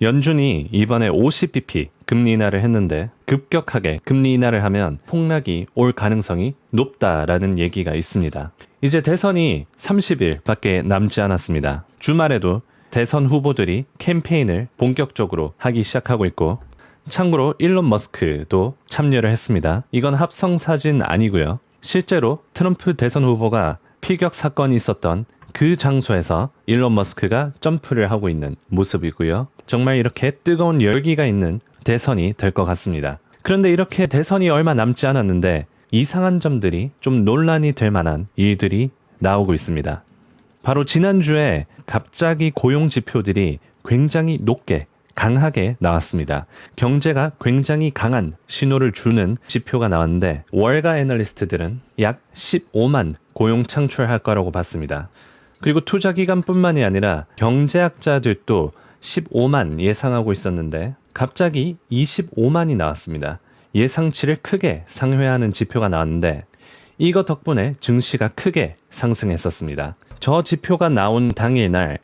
연준이 이번에 50bp 금리 인하를 했는데 급격하게 금리 인하를 하면 폭락이 올 가능성이 높다라는 얘기가 있습니다. 이제 대선이 30일밖에 남지 않았습니다. 주말에도 대선 후보들이 캠페인을 본격적으로 하기 시작하고 있고, 참고로 일론 머스크도 참여를 했습니다. 이건 합성 사진 아니고요. 실제로 트럼프 대선 후보가 피격 사건이 있었던 그 장소에서 일론 머스크가 점프를 하고 있는 모습이고요. 정말 이렇게 뜨거운 열기가 있는 대선이 될 것 같습니다. 그런데 이렇게 대선이 얼마 남지 않았는데 이상한 점들이 좀 논란이 될 만한 일들이 나오고 있습니다. 바로 지난주에 갑자기 고용 지표들이 굉장히 높게 강하게 나왔습니다. 경제가 굉장히 강한 신호를 주는 지표가 나왔는데 월가 애널리스트들은 약 15만 고용 창출할 거라고 봤습니다. 그리고 투자기관뿐만이 아니라 경제학자들도 15만 예상하고 있었는데 갑자기 25만이 나왔습니다. 예상치를 크게 상회하는 지표가 나왔는데 이거 덕분에 증시가 크게 상승했었습니다. 저 지표가 나온 당일날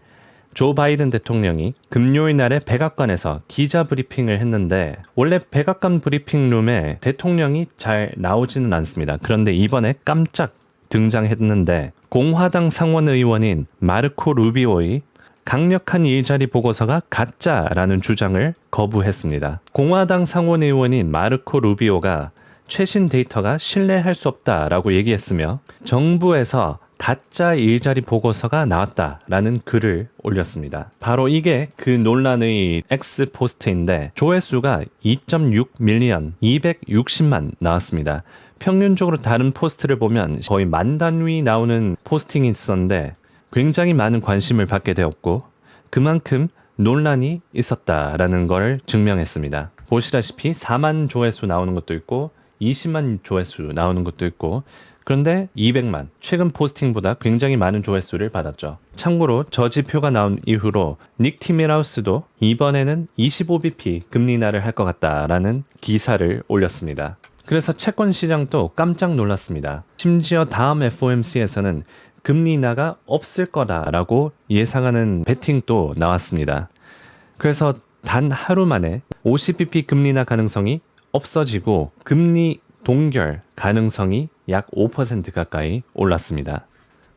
조 바이든 대통령이 금요일 날에 백악관에서 기자 브리핑을 했는데 원래 백악관 브리핑룸에 대통령이 잘 나오지는 않습니다. 그런데 이번에 깜짝 등장했는데 공화당 상원 의원인 마르코 루비오의 강력한 일자리 보고서가 가짜라는 주장을 거부했습니다. 공화당 상원 의원인 마르코 루비오가 최신 데이터가 신뢰할 수 없다라고 얘기했으며 정부에서 가짜 일자리 보고서가 나왔다라는 글을 올렸습니다. 바로 이게 그 논란의 X 포스트인데 조회수가 2.6 밀리언 260만 나왔습니다. 평균적으로 다른 포스트를 보면 거의 10,000단위 나오는 포스팅이 있었는데 굉장히 많은 관심을 받게 되었고 그만큼 논란이 있었다라는 걸 증명했습니다. 보시다시피 4만 조회수 나오는 것도 있고 20만 조회수 나오는 것도 있고 그런데 200만, 최근 포스팅보다 굉장히 많은 조회수를 받았죠. 참고로 저 지표가 나온 이후로 닉 티밀하우스도 이번에는 25bp 금리 인하를 할 것 같다라는 기사를 올렸습니다. 그래서 채권 시장도 깜짝 놀랐습니다. 심지어 다음 FOMC에서는 금리 인하가 없을 거다라고 예상하는 베팅도 나왔습니다. 그래서 단 하루 만에 50bp 금리 인하 가능성이 없어지고 금리 동결 가능성이 약 5% 가까이 올랐습니다.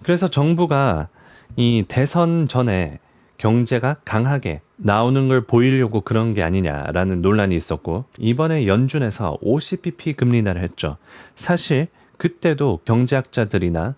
그래서 정부가 이 대선 전에 경제가 강하게 나오는 걸 보이려고 그런 게 아니냐라는 논란이 있었고 이번에 연준에서 50bp 금리 인하를 했죠. 사실 그때도 경제학자들이나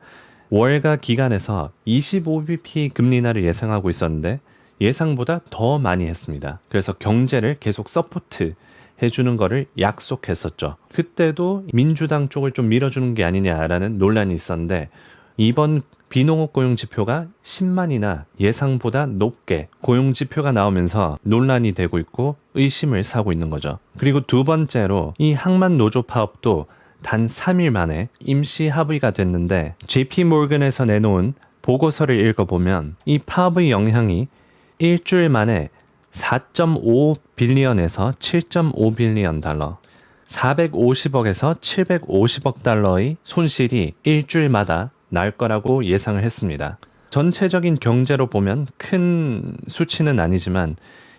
월가 기관에서 25bp 금리 인하를 예상하고 있었는데 예상보다 더 많이 했습니다. 그래서 경제를 계속 서포트 해주는 거를 약속했었죠. 그때도 민주당 쪽을 좀 밀어주는 게 아니냐라는 논란이 있었는데 이번 비농업 고용 지표가 10만이나 예상보다 높게 고용 지표가 나오면서 논란이 되고 있고 의심을 사고 있는 거죠. 그리고 두 번째로 이 항만 노조 파업도 단 3일 만에 임시 합의가 됐는데 JP 모건에서 내놓은 보고서를 읽어보면 이 파업의 영향이 일주일 만에 4.5 빌리언에서 7.5 빌리언 달러, 450억에서 750억 달러의 손실이 일주일마다 날 거라고 예상을 했습니다. 전체적인 경제로 보면 큰 수치는 아니지만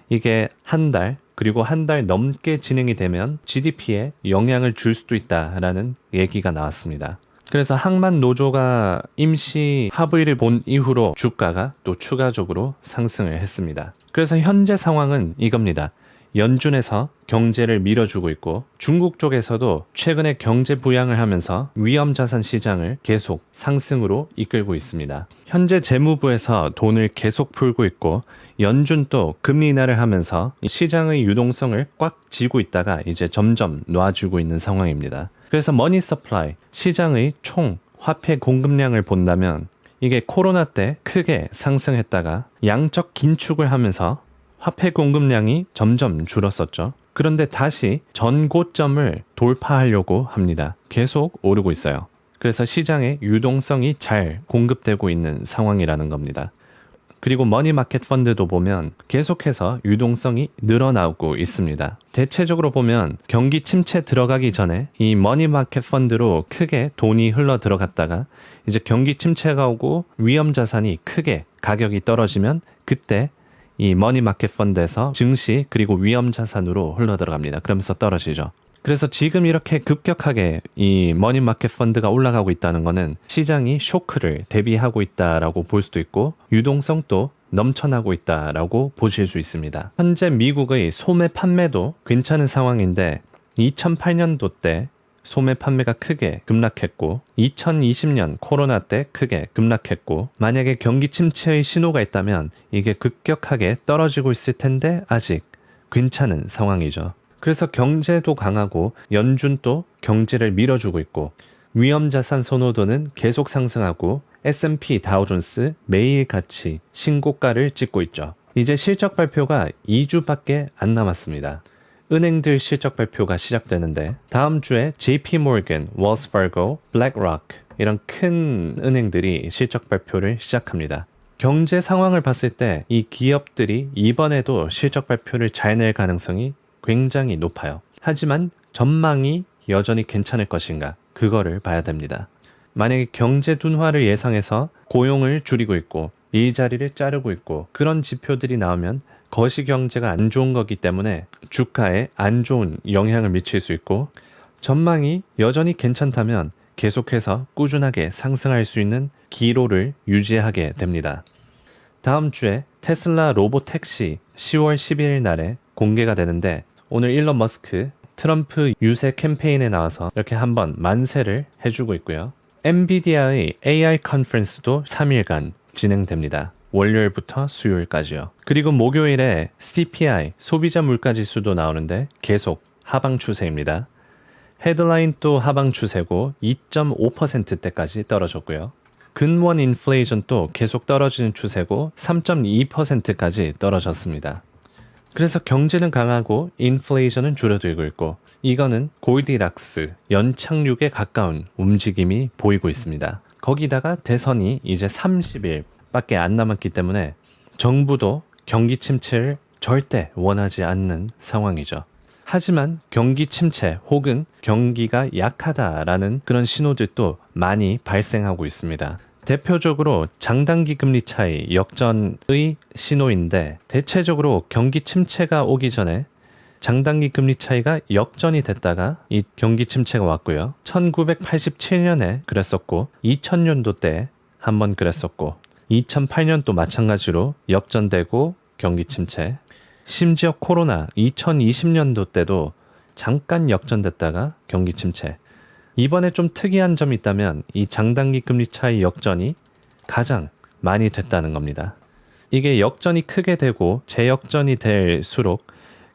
이게 한 달, 그리고 한 달 넘게 진행이 되면 GDP에 영향을 줄 수도 있다라는 얘기가 나왔습니다. 그래서 항만 노조가 임시 합의를 본 이후로 주가가 또 추가적으로 상승을 했습니다. 그래서 현재 상황은 이겁니다. 연준에서 경제를 밀어주고 있고 중국 쪽에서도 최근에 경제 부양을 하면서 위험자산 시장을 계속 상승으로 이끌고 있습니다. 현재 재무부에서 돈을 계속 풀고 있고 연준도 금리 인하를 하면서 시장의 유동성을 꽉 쥐고 있다가 이제 점점 놔주고 있는 상황입니다. 그래서 머니 서플라이, 시장의 총 화폐 공급량을 본다면 이게 코로나 때 크게 상승했다가 양적 긴축을 하면서 화폐 공급량이 점점 줄었었죠. 그런데 다시 전고점을 돌파하려고 합니다. 계속 오르고 있어요. 그래서 시장에 유동성이 잘 공급되고 있는 상황이라는 겁니다. 그리고 머니마켓 펀드도 보면 계속해서 유동성이 늘어나고 있습니다. 대체적으로 보면 경기 침체 들어가기 전에 이 머니마켓 펀드로 크게 돈이 흘러 들어갔다가 이제 경기 침체가 오고 위험 자산이 크게 가격이 떨어지면 그때 이 머니마켓 펀드에서 증시 그리고 위험자산으로 흘러들어갑니다. 그러면서 떨어지죠. 그래서 지금 이렇게 급격하게 이 머니마켓 펀드가 올라가고 있다는 거는 시장이 쇼크를 대비하고 있다라고 볼 수도 있고 유동성도 넘쳐나고 있다라고 보실 수 있습니다. 현재 미국의 소매 판매도 괜찮은 상황인데 2008년도 때 소매 판매가 크게 급락했고 2020년 코로나 때 크게 급락했고 만약에 경기 침체의 신호가 있다면 이게 급격하게 떨어지고 있을 텐데 아직 괜찮은 상황이죠. 그래서 경제도 강하고 연준도 경제를 밀어주고 있고 위험자산 선호도는 계속 상승하고 S&P 다우존스 매일같이 신고가를 찍고 있죠. 이제 실적 발표가 2주밖에 안 남았습니다. 은행들 실적 발표가 시작되는데 다음 주에 JP 모건, 웰스 파고, 블랙록 이런 큰 은행들이 실적 발표를 시작합니다. 경제 상황을 봤을 때 이 기업들이 이번에도 실적 발표를 잘 낼 가능성이 굉장히 높아요. 하지만 전망이 여전히 괜찮을 것인가? 그거를 봐야 됩니다. 만약에 경제 둔화를 예상해서 고용을 줄이고 있고 일자리를 자르고 있고 그런 지표들이 나오면 거시경제가 안 좋은 거기 때문에 주가에 안 좋은 영향을 미칠 수 있고 전망이 여전히 괜찮다면 계속해서 꾸준하게 상승할 수 있는 기로를 유지하게 됩니다. 다음 주에 테슬라 로보택시 10월 12일 날에 공개가 되는데 오늘 일론 머스크 트럼프 유세 캠페인에 나와서 이렇게 한번 만세를 해주고 있고요. 엔비디아의 AI 컨퍼런스도 3일간 진행됩니다. 월요일부터 수요일까지요. 그리고 목요일에 CPI 소비자 물가지수도 나오는데 계속 하방 추세입니다. 헤드라인 또 하방 추세고 2.5%대까지 떨어졌고요. 근원 인플레이션 또 계속 떨어지는 추세고 3.2%까지 떨어졌습니다. 그래서 경제는 강하고 인플레이션은 줄어들고 있고 이거는 골디락스 연착륙에 가까운 움직임이 보이고 있습니다. 거기다가 대선이 이제 30일밖에 안 남았기 때문에 정부도 경기 침체를 절대 원하지 않는 상황이죠. 하지만 경기 침체 혹은 경기가 약하다라는 그런 신호들도 많이 발생하고 있습니다. 대표적으로 장단기 금리 차이 역전의 신호인데 대체적으로 경기 침체가 오기 전에 장단기 금리 차이가 역전이 됐다가 이 경기 침체가 왔고요. 1987년에 그랬었고 2000년도 때 한번 그랬었고 2008년도 마찬가지로 역전되고 경기 침체 심지어 코로나 2020년도 때도 잠깐 역전됐다가 경기 침체 이번에 좀 특이한 점이 있다면 이 장단기 금리 차이 역전이 가장 많이 됐다는 겁니다. 이게 역전이 크게 되고 재역전이 될수록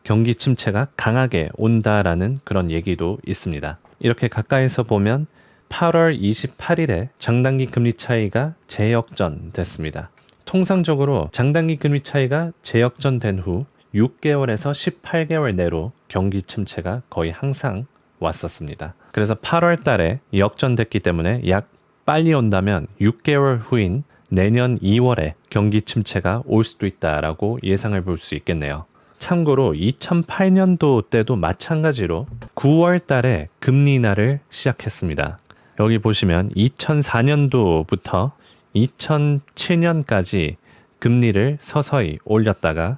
경기 침체가 강하게 온다라는 그런 얘기도 있습니다. 이렇게 가까이서 보면 8월 28일에 장단기 금리 차이가 재역전 됐습니다. 통상적으로 장단기 금리 차이가 재역전된 후 6개월에서 18개월 내로 경기 침체가 거의 항상 왔었습니다. 그래서 8월 달에 역전됐기 때문에 약 빨리 온다면 6개월 후인 내년 2월에 경기 침체가 올 수도 있다라고 예상을 볼 수 있겠네요. 참고로 2008년도 때도 마찬가지로 9월 달에 금리 인하를 시작했습니다. 여기 보시면 2004년도부터 2007년까지 금리를 서서히 올렸다가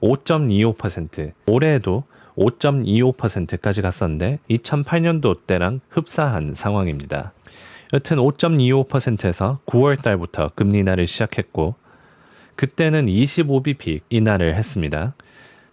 5.25% 올해에도 5.25%까지 갔었는데 2008년도 때랑 흡사한 상황입니다. 여튼 5.25%에서 9월 달부터 금리 인하를 시작했고 그때는 25bp 인하를 했습니다.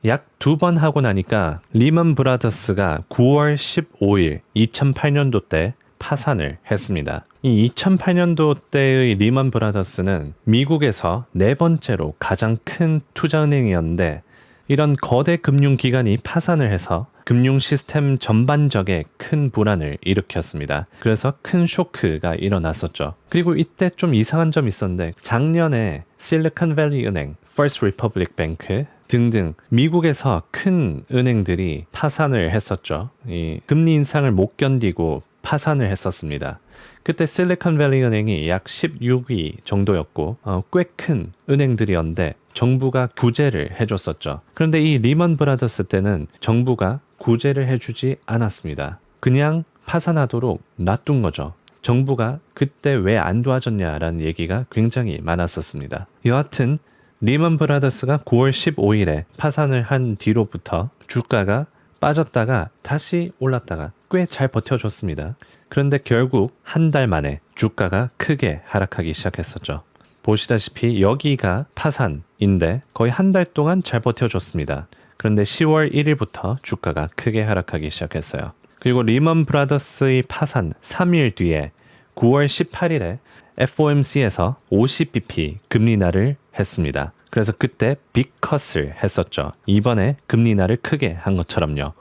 약 2번 하고 나니까 리먼 브라더스가 9월 15일 2008년도 때 파산을 했습니다. 이 2008년도 때의 리먼 브라더스는 미국에서 네 번째로 가장 큰 투자은행이었는데 이런 거대 금융기관이 파산을 해서 금융 시스템 전반적에 큰 불안을 일으켰습니다. 그래서 큰 쇼크가 일어났었죠. 그리고 이때 좀 이상한 점이 있었는데 작년에 실리콘밸리 은행, First Republic Bank 등등 미국에서 큰 은행들이 파산을 했었죠. 이 금리 인상을 못 견디고 파산을 했었습니다. 그때 실리콘밸리 은행이 약 16위 정도였고 꽤 큰 은행들이었는데 정부가 구제를 해줬었죠. 그런데 이 리먼 브라더스 때는 정부가 구제를 해주지 않았습니다. 그냥 파산하도록 놔둔 거죠. 정부가 그때 왜 안 도와줬냐라는 얘기가 굉장히 많았었습니다. 여하튼 리먼 브라더스가 9월 15일에 파산을 한 뒤로부터 주가가 빠졌다가 다시 올랐다가 꽤 잘 버텨줬습니다. 그런데 결국 한 달 만에 주가가 크게 하락하기 시작했었죠. 보시다시피 여기가 파산인데 거의 한 달 동안 잘 버텨줬습니다. 그런데 10월 1일부터 주가가 크게 하락하기 시작했어요. 그리고 리먼 브라더스의 파산 3일 뒤에 9월 18일에 FOMC에서 50bp 금리 인하를 했습니다. 그래서 그때 빅컷을 했었죠. 이번에 금리 인하를 크게 한 것처럼요.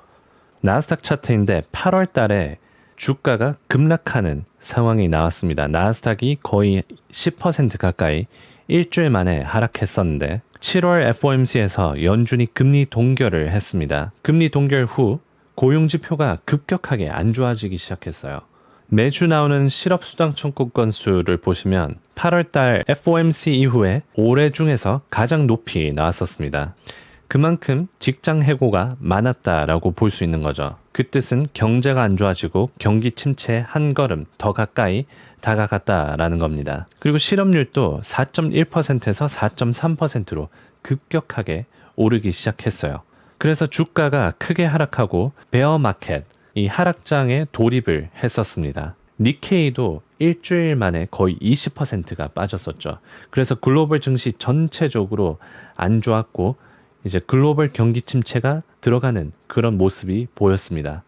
나스닥 차트인데 8월 달에 주가가 급락하는 상황이 나왔습니다. 나스닥이 거의 10% 가까이 일주일 만에 하락했었는데 7월 FOMC에서 연준이 금리 동결을 했습니다. 금리 동결 후 고용지표가 급격하게 안 좋아지기 시작했어요. 매주 나오는 실업수당 청구 건수를 보시면 8월달 FOMC 이후에 올해 중에서 가장 높이 나왔었습니다. 그만큼 직장 해고가 많았다라고 볼 수 있는 거죠. 그 뜻은 경제가 안 좋아지고 경기 침체에 한 걸음 더 가까이 다가갔다라는 겁니다. 그리고 실업률도 4.1%에서 4.3%로 급격하게 오르기 시작했어요. 그래서 주가가 크게 하락하고 베어 마켓, 이 하락장에 돌입을 했었습니다. 니케이도 일주일 만에 거의 20%가 빠졌었죠. 그래서 글로벌 증시 전체적으로 안 좋았고 이제 글로벌 경기 침체가 들어가는 그런 모습이 보였습니다.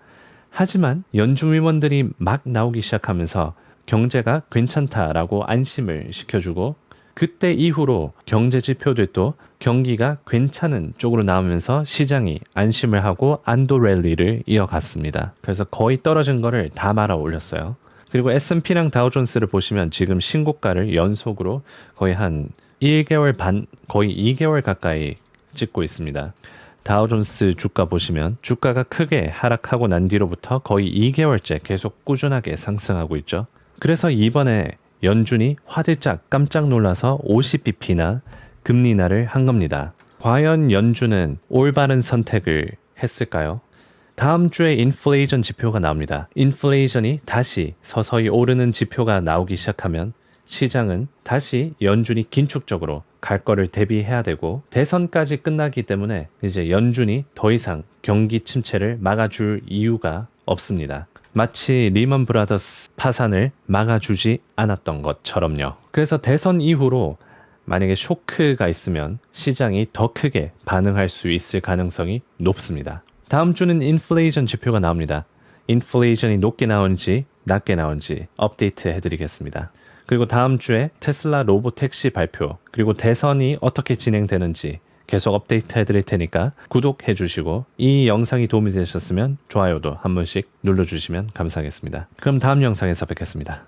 하지만 연준 위원들이 막 나오기 시작하면서 경제가 괜찮다라고 안심을 시켜주고 그때 이후로 경제 지표들도 경기가 괜찮은 쪽으로 나오면서 시장이 안심을 하고 안도 랠리를 이어갔습니다. 그래서 거의 떨어진 거를 다 말아 올렸어요. 그리고 S&P랑 다우존스를 보시면 지금 신고가를 연속으로 거의 한 1개월 반, 거의 2개월 가까이 찍고 있습니다. 다우존스 주가 보시면 주가가 크게 하락하고 난 뒤로부터 거의 2개월째 계속 꾸준하게 상승하고 있죠. 그래서 이번에 연준이 화들짝 깜짝 놀라서 50bp나 금리 인하를 한 겁니다. 과연 연준은 올바른 선택을 했을까요? 다음 주에 인플레이션 지표가 나옵니다. 인플레이션이 다시 서서히 오르는 지표가 나오기 시작하면 시장은 다시 연준이 긴축적으로 갈 거를 대비해야 되고 대선까지 끝나기 때문에 이제 연준이 더 이상 경기 침체를 막아줄 이유가 없습니다. 마치 리먼 브라더스 파산을 막아주지 않았던 것처럼요. 그래서 대선 이후로 만약에 쇼크가 있으면 시장이 더 크게 반응할 수 있을 가능성이 높습니다. 다음 주는 인플레이션 지표가 나옵니다. 인플레이션이 높게 나온지 낮게 나온지 업데이트 해드리겠습니다. 그리고 다음 주에 테슬라 로보택시 발표, 그리고 대선이 어떻게 진행되는지 계속 업데이트 해드릴 테니까 구독해 주시고 이 영상이 도움이 되셨으면 좋아요도 한 번씩 눌러주시면 감사하겠습니다. 그럼 다음 영상에서 뵙겠습니다.